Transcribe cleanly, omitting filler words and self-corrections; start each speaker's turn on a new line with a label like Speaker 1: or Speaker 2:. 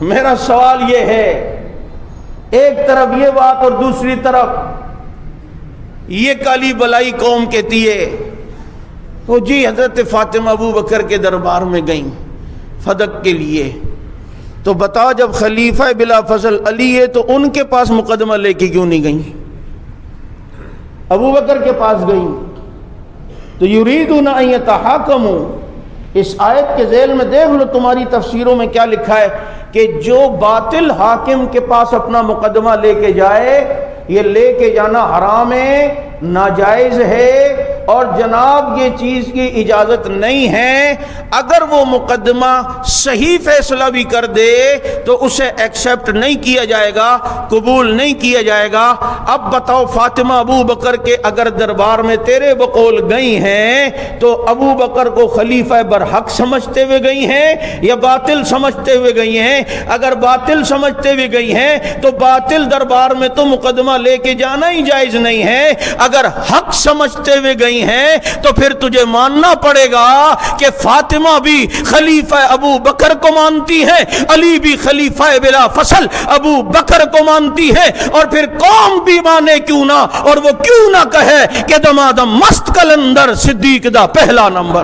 Speaker 1: میرا سوال یہ ہے، ایک طرف یہ بات اور دوسری طرف یہ کالی بلائی قوم کہتی ہے تو جی حضرت فاطمہ ابو بکر کے دربار میں گئیں فدق کے لیے، تو بتا جب خلیفہ بلا فضل علی ہے تو ان کے پاس مقدمہ لے کے کیوں نہیں گئیں؟ ابو بکر کے پاس گئیں تو یریدون ان یتحاکموا، اس آیت کے ذیل میں دیکھ لو تمہاری تفسیروں میں کیا لکھا ہے کہ جو باطل حاکم کے پاس اپنا مقدمہ لے کے جائے، یہ لے کے جانا حرام ہے، ناجائز ہے، اور جناب یہ چیز کی اجازت نہیں ہے۔ اگر وہ مقدمہ صحیح فیصلہ بھی کر دے تو اسے ایکسیپٹ نہیں کیا جائے گا، قبول نہیں کیا جائے گا۔ اب بتاؤ فاطمہ ابو بکر کے اگر دربار میں تیرے بقول گئی ہیں تو ابو بکر کو خلیفہ برحق سمجھتے ہوئے گئی ہیں یا باطل سمجھتے ہوئے گئی ہیں؟ اگر باطل سمجھتے ہوئے گئی ہیں تو باطل دربار میں تو مقدمہ لے کے جانا ہی جائز نہیں ہے۔ اگر حق سمجھتے ہوئے گئی ہیں تو پھر تجھے ماننا پڑے گا کہ فاطمہ بھی خلیفہ ابو بکر کو مانتی ہے، علی بھی خلیفہ بلا فصل ابو بکر کو مانتی ہے، اور پھر قوم بھی مانے کیوں نہ، اور وہ کیوں نہ کہے کہ دمادم مست کلندر صدیق دا پہلا نمبر۔